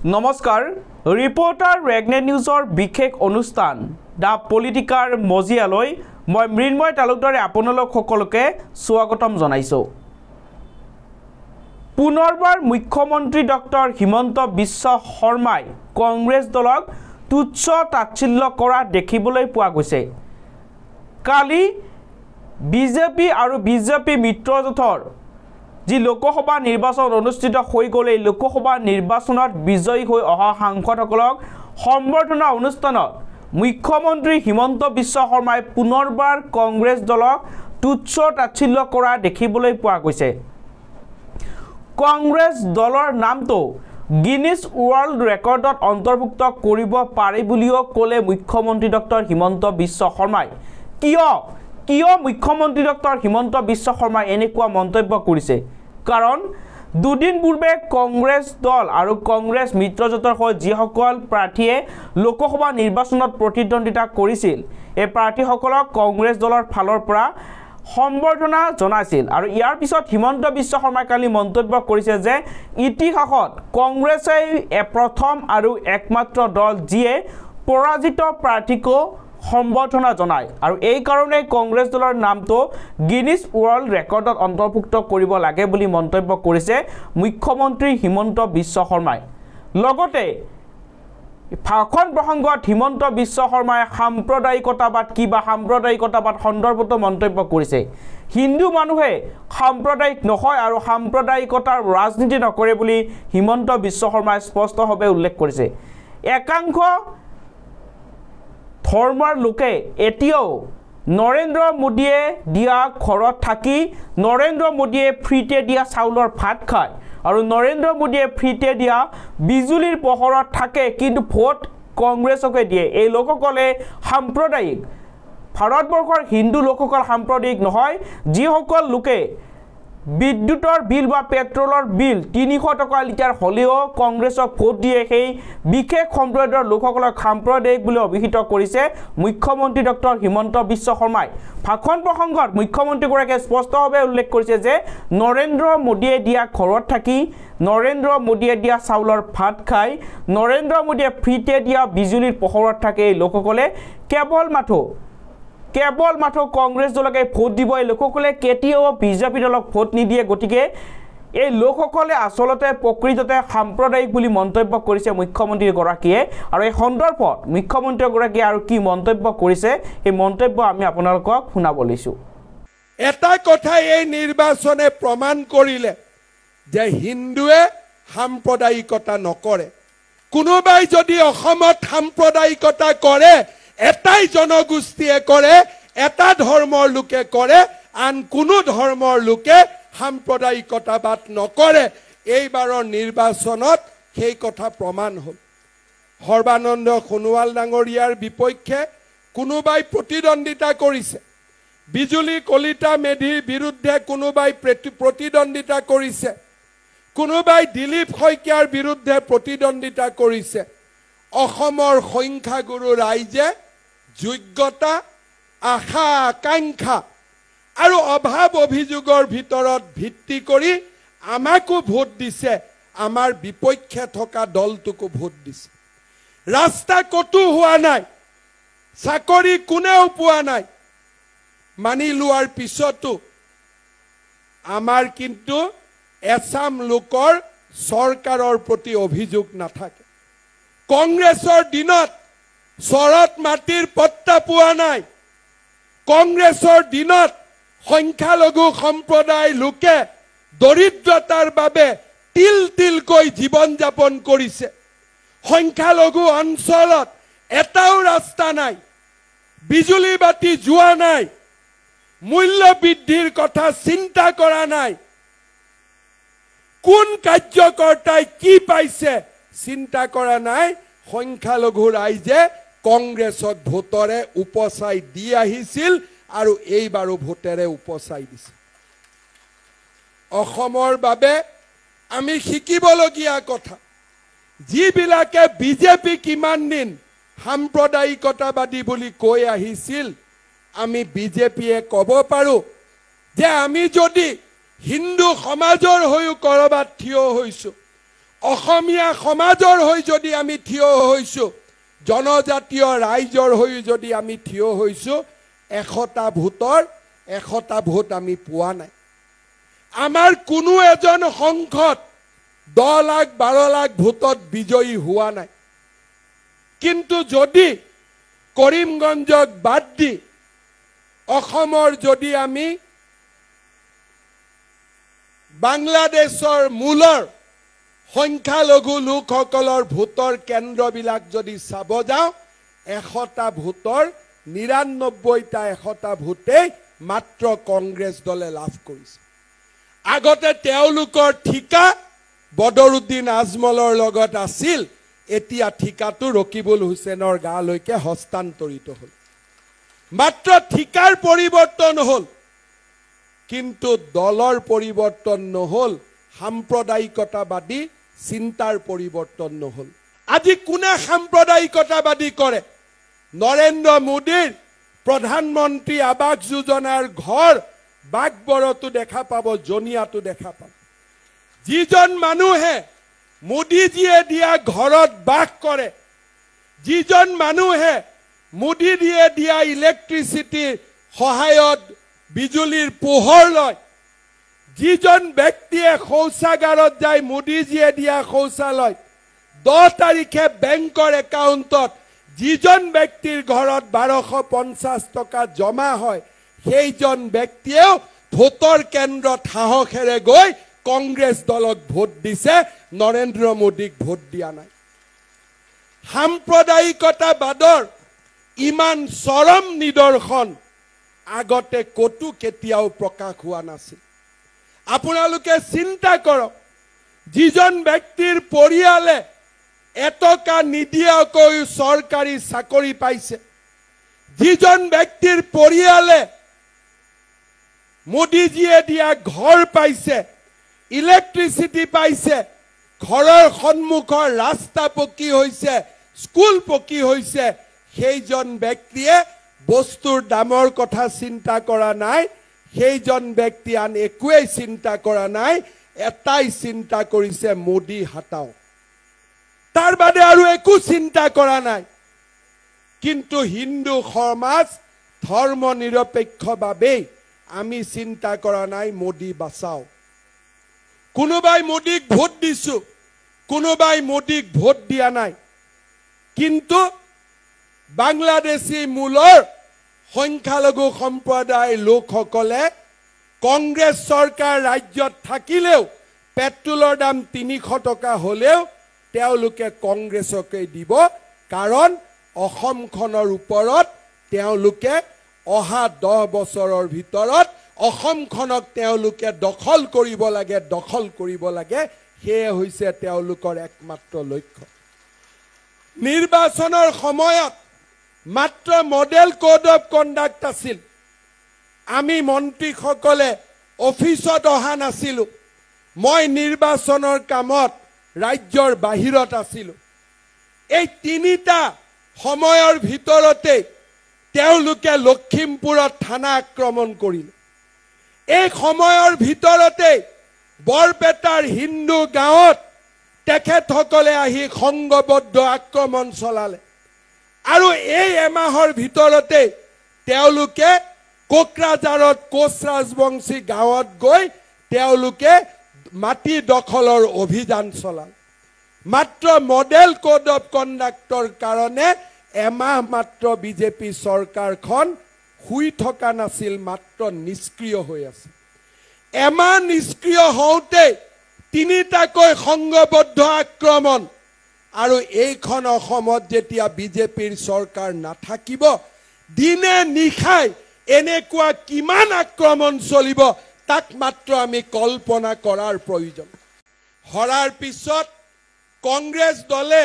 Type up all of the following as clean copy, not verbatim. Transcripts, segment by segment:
নমস্কাৰ ৰিপৰ্টাৰ ৰেগনেট নিউজৰ বিশেষ অনুষ্ঠান দা পলিটিকাৰ মজিয়ালৈ মই মৃন্ময় তালুকদাৰে আপোনালোক সকলোকে স্বাগতম জনাইছো। পুনৰবাৰ মুখ্যমন্ত্ৰী ডক্টৰ হিমন্ত বিশ্ব শৰ্মাই কংগ্ৰেছ দলক তুচ্ছ তাচ্ছিল্য কৰা দেখিবলৈ পোৱা গৈছে। কালি বিজেপি আৰু বিজেপি মিত্ৰজোঁটৰ যি লোকসভা নিৰ্বাচন অনুষ্ঠিত হৈ গ'লে লোকসভা নিৰ্বাচনত বিজয়ী হৈ অহা সাংসদসকলক সম্বৰ্ধনা অনুষ্ঠানত মুখ্যমন্ত্ৰী হিমন্ত বিশ্ব শৰ্মাই পুনৰবাৰ কংগ্ৰেছ দলক তুচ্ছ তাচ্ছিল্য কৰা দেখিবলৈ পোৱা গৈছে। কংগ্ৰেছ দলৰ নামটো গিনিছ ৱৰ্ল্ড ৰেকৰ্ডত অন্তৰ্ভুক্ত কৰিব পাৰি বুলিও ক'লে মুখ্যমন্ত্ৰী ডক্টৰ হিমন্ত বিশ্ব শৰ্মাই। কিয় মুখ্যমন্ত্ৰী ডক্টৰ হিমন্ত বিশ্ব শৰ্মাই এনেকুৱা মন্তব্য কৰিছে? কাৰণ দুদিন পূৰ্বে কংগ্ৰেছ দল আৰু কংগ্ৰেছ মিত্ৰজোঁটৰ হৈ যিসকল প্ৰাৰ্থীয়ে লোকসভা নিৰ্বাচনত প্ৰতিদ্বন্দ্বিতা কৰিছিল এই প্ৰাৰ্থীসকলক কংগ্ৰেছ দলৰ ফালৰ পৰা সম্বৰ্ধনা জনাইছিল। আৰু ইয়াৰ পিছত হিমন্ত বিশ্ব শৰ্মাই কালি মন্তব্য কৰিছে যে ইতিহাসত কংগ্ৰেছে প্ৰথম আৰু একমাত্ৰ দল যিয়ে পৰাজিত প্ৰাৰ্থীকো সম্বৰ্ধনা জনায় আৰু এই কাৰণে কংগ্ৰেছ দলৰ নামটো গিনিছ ৱৰ্ল্ড ৰেকৰ্ডত অন্তৰ্ভুক্ত কৰিব লাগে বুলি মন্তব্য কৰিছে মুখ্যমন্ত্ৰী হিমন্ত বিশ্ব শৰ্মাই। লগতে ভাষণ প্ৰসংগত হিমন্ত বিশ্ব শৰ্মাই সাম্প্ৰদায়িকতাবাদ সন্দৰ্ভতো মন্তব্য কৰিছে। হিন্দু মানুহে সাম্প্ৰদায়িক নহয় আৰু সাম্প্ৰদায়িকতাৰ ৰাজনীতি নকৰে বুলি হিমন্ত বিশ্ব শৰ্মাই স্পষ্টভাৱে উল্লেখ কৰিছে। একাংশ ধৰ্মৰ লোকে এতিয়াও নৰেন্দ্ৰ মোদীয়ে দিয়া ঘৰত থাকি নৰেন্দ্ৰ মোদীয়ে ফ্ৰীতে দিয়া চাউলৰ ভাত খায় আৰু নৰেন্দ্ৰ মোদীয়ে ফ্ৰীতে দিয়া বিজুলীৰ পোহৰত থাকে কিন্তু ভোট কংগ্ৰেছকে দিয়ে। এই লোকসকলে সাম্প্ৰদায়িক। ভাৰতবৰ্ষৰ হিন্দু লোকসকল সাম্প্ৰদায়িক নহয়। যিসকল লোকে বিদ্যুতৰ বিল বা পেট্ৰলৰ বিল ৩০০ টকা লিটাৰ হ'লেও কংগ্ৰেছক ভোট দিয়ে সেই বিশেষ সম্প্ৰদায়ৰ লোকসকলক সাম্প্ৰদায়িক বুলি অভিহিত কৰিছে মুখ্যমন্ত্ৰী ডক্টৰ হিমন্ত বিশ্ব শৰ্মাই। ভাষণ প্ৰসংগত মুখ্যমন্ত্ৰীগৰাকীয়ে স্পষ্টভাৱে উল্লেখ কৰিছে যে নৰেন্দ্ৰ মোদীয়ে দিয়া ঘৰত থাকি নৰেন্দ্ৰ মোদীয়ে দিয়া চাউলৰ ভাত খাই নৰেন্দ্ৰ মোদীয়ে ফ্ৰীতে দিয়া বিজুলীৰ পোহৰত থাকে এই লোকসকলে কেৱল মাথো কংগ্ৰেছ দলকে ভোট দিব। এই লোকসকলে কেতিয়াও বিজেপি দলক ভোট নিদিয়ে। গতিকে এই লোকসকলে আচলতে প্ৰকৃততে সাম্প্ৰদায়িক বুলি মন্তব্য কৰিছে মুখ্যমন্ত্ৰীগৰাকীয়ে। আৰু এই সন্দৰ্ভত মুখ্যমন্ত্ৰীগৰাকীয়ে আৰু কি মন্তব্য কৰিছে এই মন্তব্য আমি আপোনালোকক শুনাব লৈছোঁ। এটা কথা এই নিৰ্বাচনে প্ৰমাণ কৰিলে যে হিন্দুৱে সাম্প্ৰদায়িকতা নকৰে। কোনোবাই যদি অসমত সাম্প্ৰদায়িকতা কৰে এটাই জনগোষ্ঠীয়ে কৰে, এটা ধৰ্মৰ লোকে কৰে, আন কোনো ধৰ্মৰ লোকে সাম্প্ৰদায়িকতাবাদ নকৰে। এইবাৰৰ নিৰ্বাচনত সেই কথা প্ৰমাণ হ'ল। সৰ্বানন্দ সোণোৱাল ডাঙৰীয়াৰ বিপক্ষে কোনোবাই প্ৰতিদ্বন্দ্বিতা কৰিছে, বিজুলী কলিতা মেধিৰ বিৰুদ্ধে কোনোবাই প্ৰতিদ্বন্দ্বিতা কৰিছে, কোনোবাই দিলীপ শইকীয়াৰ বিৰুদ্ধে প্ৰতিদ্বন্দ্বিতা কৰিছে। অসমৰ সংখ্যাগুৰু ৰাইজে যোগ্যতা, আশা আকাংক্ষা আৰু অভাৱ অভিযোগৰ ভিতৰত ভিত্তি কৰি আমাকো ভোট দিছে, আমাৰ বিপক্ষে থকা দলটোকো ভোট দিছে। ৰাস্তা কতো হোৱা নাই, চাকৰি কোনেও পোৱা নাই। মানি লোৱাৰ পিছতো আমাৰ কিন্তু এছাম লোকৰ চৰকাৰৰ প্ৰতি অভিযোগ নাথাকে। কংগ্ৰেছৰ দিনত চৰত মাটিৰ পট্টা পোৱা নাই। কংগ্ৰেছৰ দিনত সংখ্যালঘু সম্প্ৰদায়ৰ লোকে দৰিদ্ৰতাৰ বাবে তিলকৈ জীৱন যাপন কৰিছে। সংখ্যালঘু অঞ্চলত এটাও ৰাস্তা নাই, বিজুলী বাতি যোৱা নাই, মূল্য বৃদ্ধিৰ কথা চিন্তা কৰা নাই। কোন কাৰ্যকৰ্তাই কি পাইছে চিন্তা কৰা নাই। সংখ্যালঘু ৰাইজে কংগ্ৰেছক ভোটৰে উপচাই দি আহিছিল আৰু এইবাৰো ভোটেৰে উপচাই দিছে। অসমৰ বাবে আমি শিকিবলগীয়া কথা, যিবিলাকে বিজেপি কিমান দিন সাম্প্ৰদায়িকতাবাদী বুলি কৈ আহিছিল, আমি বিজেপিয়ে ক'ব পাৰোঁ যে আমি যদি হিন্দু সমাজৰ হৈও কৰবাত থিয় হৈছোঁ, অসমীয়া সমাজৰ হৈ যদি আমি থিয় হৈছো, জনজাতীয় ৰাইজৰ হৈ যদি আমি থিয় হৈছো, 100টা ভোটৰ 100টা ভোট আমি পোৱা নাই। আমাৰ কোনো এজন সংসদ 10 লাখ 12 লাখ ভোটত বিজয়ী হোৱা নাই। কিন্তু যদি কৰিমগঞ্জক বাদ দি অসমৰ যদি আমি বাংলাদেশৰ মূলৰ সংখ্যালঘু লোকসকলৰ ভোটৰ কেন্দ্ৰবিলাক যদি চাব যাওঁ, 100টা ভোটৰ 99টা 100টা ভোটেই মাত্ৰ কংগ্ৰেছ দলে লাভ কৰিছে। আগতে তেওঁলোকৰ ঠিকা বদৰুদ্দিন আজমলৰ লগত আছিল, এতিয়া ঠিকাটো ৰকিবুল হুছেইনৰ গালৈকে হস্তান্তৰিত হ'ল। মাত্ৰ ঠিকাৰ পৰিৱৰ্তন হ'ল, কিন্তু দলৰ পৰিৱৰ্তন নহ'ল, সাম্প্ৰদায়িকতাবাদী চিন্তাৰ পৰিৱৰ্তন নহ'ল। আজি কোনে সাম্প্ৰদায়িকতাবাদী কৰে? নৰেন্দ্ৰ মোদীৰ প্ৰধানমন্ত্ৰী আৱাস যোজনাৰ ঘৰ বাগবৰতো দেখা পাব, জনিয়াতো দেখা পাব। যিজন মানুহে মোদীজীয়ে দিয়া ঘৰত বাস কৰে, যিজন মানুহে মোদীজীয়ে দিয়া ইলেক্ট্ৰিচিটিৰ সহায়ত বিজুলীৰ পোহৰ লয়, যিজন ব্যক্তিয়ে শৌচাগাৰত যায় মোদীজীয়ে দিয়া শৌচালয়, 10 তাৰিখে বেংকৰ একাউণ্টত যিজন ব্যক্তিৰ ঘৰত 1250 টকা জমা হয়, সেইজন ব্যক্তিয়েও ভোটৰ কেন্দ্ৰত সাহসেৰে গৈ কংগ্ৰেছ দলক ভোট দিছে, নৰেন্দ্ৰ মোদীক ভোট দিয়া নাই। সাম্প্ৰদায়িকতাবাদৰ ইমান চৰম নিদৰ্শন আগতে কতো কেতিয়াও প্ৰকাশ হোৱা নাছিল। আপোনালোকে চিন্তা কৰক, যিজন ব্যক্তিৰ পৰিয়ালে এটকা নিদিয়াকৈ চৰকাৰী চাকৰি পাইছে, যিজন ব্যক্তিৰ পৰিয়ালে মোদীজীয়ে দিয়া ঘৰ পাইছে, ইলেক্ট্ৰিচিটি পাইছে, ঘৰৰ সন্মুখৰ ৰাস্তা পকী হৈছে, স্কুল পকী হৈছে, সেইজন ব্যক্তিয়ে বস্তুৰ দামৰ কথা চিন্তা কৰা নাই, সেইজন ব্যক্তি আন একোৱেই চিন্তা কৰা নাই, এটাই চিন্তা কৰিছে মোদী হাটাও, তাৰ বাদে আৰু একো চিন্তা কৰা নাই। কিন্তু হিন্দু সমাজ ধৰ্ম নিৰপেক্ষভাৱেই আমি চিন্তা কৰা নাই মোদী বাঁচাও। কোনোবাই মোদীক ভোট দিছো, কোনোবাই মোদীক ভোট দিয়া নাই। কিন্তু বাংলাদেশী মূলৰ সংখ্যালঘু সম্প্ৰদায়ৰ লোকসকলে কংগ্ৰেছ চৰকাৰ ৰাজ্যত থাকিলেও, পেট্ৰলৰ দাম 300 টকা হ'লেও তেওঁলোকে কংগ্ৰেছকে দিব, কাৰণ অসমখনৰ ওপৰত তেওঁলোকে অহা 10 বছৰৰ ভিতৰত অসমখনক তেওঁলোকে দখল কৰিব লাগে, সেয়ে হৈছে তেওঁলোকৰ একমাত্ৰ লক্ষ্য। নিৰ্বাচনৰ সময়ত মাত্ৰ মডেল কোড অফ কণ্ডাক্ট আছিল। আমি মন্ত্ৰীসকলে অফিচত অহা নাছিলো, মই নিৰ্বাচনৰ কামত ৰাজ্যৰ বাহিৰত আছিলো। এই 3টা সময়ৰ ভিতৰতে তেওঁলোকে লখিমপুৰত থানা আক্ৰমণ কৰিলে। এই সময়ৰ ভিতৰতে বৰপেটাৰ হিন্দু গাঁৱত তেখেতসকলে আহি সংঘবদ্ধ আক্ৰমণ চলালে। আৰু এই এমাহৰ ভিতৰতে তেওঁলোকে কোকৰাঝাৰত কোচ ৰাজবংশী গাঁৱত গৈ তেওঁলোকে মাটি দখলৰ অভিযান চলাল। মাত্ৰ মডেল কোড অফ কণ্ডাক্টৰ কাৰণে এমাহ মাত্ৰ বিজেপি চৰকাৰখন শুই থকা নাছিল, মাত্ৰ নিষ্ক্ৰিয় হৈ আছে। এমাহ নিষ্ক্ৰিয় হওঁতে 3টাকৈ সংঘবদ্ধ আক্ৰমণ, আৰু এইখন অসমত যেতিয়া বিজেপিৰ চৰকাৰ নাথাকিব, দিনে নিশাই এনেকুৱা কিমান আক্ৰমণ চলিব, তাক মাত্ৰ আমি কল্পনা কৰাৰ প্ৰয়োজন। হৰাৰ পিছত কংগ্ৰেছ দলে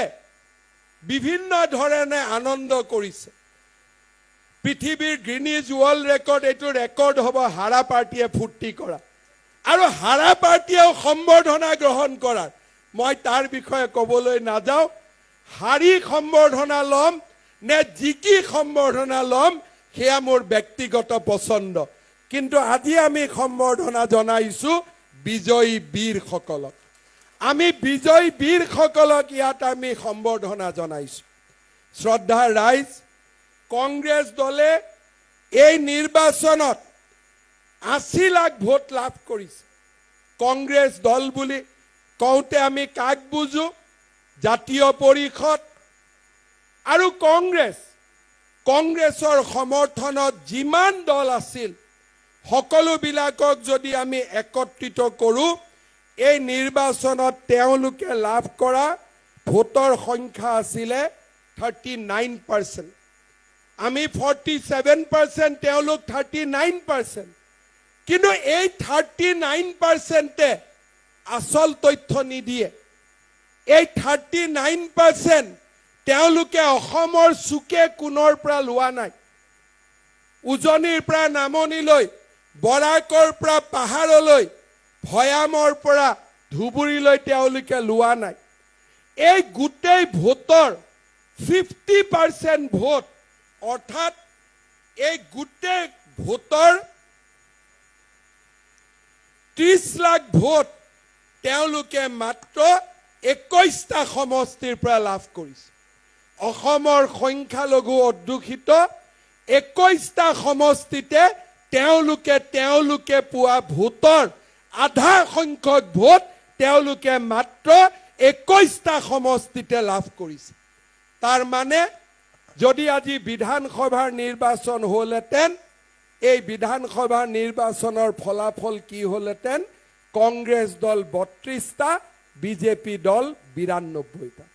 বিভিন্ন ধৰণে আনন্দ কৰিছে। পৃথিৱীৰ গ্ৰীনিজ ৱৰ্ল্ড ৰেকৰ্ড, এইটো ৰেকৰ্ড হ'ব হাৰা পাৰ্টীয়ে ফূৰ্তি কৰা আৰু হাৰা পাৰ্টীয়েও সম্বৰ্ধনা গ্ৰহণ কৰাৰ। মই তাৰ বিষয়ে ক'বলৈ নাযাওঁ, হাৰি সম্বৰ্ধনা ল'ম নে জিকি সম্বৰ্ধনা ল'ম সেয়া মোৰ ব্যক্তিগত পছন্দ, কিন্তু আজি আমি সম্বৰ্ধনা জনাইছো বিজয়ী বীৰসকলক। আমি বিজয় বীৰসকলক ইয়াত আমি সম্বৰ্ধনা জনাইছো শ্ৰদ্ধাৰ ৰাইজ কংগ্ৰেছ দলে এই নিৰ্বাচনত 80 লাখ ভোট লাভ কৰিছে কংগ্ৰেছ দল বুলি কওঁতে আমি কাক বুজো জাতীয় পৰিষদ আৰু কংগ্ৰেছৰ সমৰ্থনত যিমান দল আছিল সকলোবিলাকক যদি আমি একত্ৰিত কৰো এই নিৰ্বাচনত তেওঁলোকে লাভ কৰা ভোটৰ সংখ্যা আছিল 39% আমি 47% তেওঁলোক 39% কিন্তু এই 39% আসল তথ্য নিদিয়ে এই 39% তেওঁলোকে অসমৰ সুকে কোনৰ পৰা লোৱা নাই উজনিৰ পৰা নামনিলৈ বৰাকৰ পৰা পাহাৰলৈ ভয়ামৰ পৰা ধুবুৰীলৈ তেওঁলোকে লোৱা নাই এই গোটেই ভোটৰ 50% ভোট অৰ্থাৎ এই গোটেই ভোটৰ 30 লাখ ভোট তেওঁলোকে মাত্ৰ 21টা সমষ্টিৰ পৰা লাভ কৰিছে অসমৰ সংখ্যালঘু অধ্যুষিত 21টা সমষ্টিতে তেওঁলোকে পোৱা ভোটৰ আধা সংখ্যক ভোট তেওঁলোকে মাত্ৰ 21টা সমষ্টিতে লাভ কৰিছে তাৰ মানে যদি আজি বিধানসভাৰ নিৰ্বাচন হ'লেতেন এই বিধানসভাৰ নিৰ্বাচনৰ ফলাফল কি হ'লেতেন কংগ্ৰেছ দল 32টা বিজেপি দল 92টা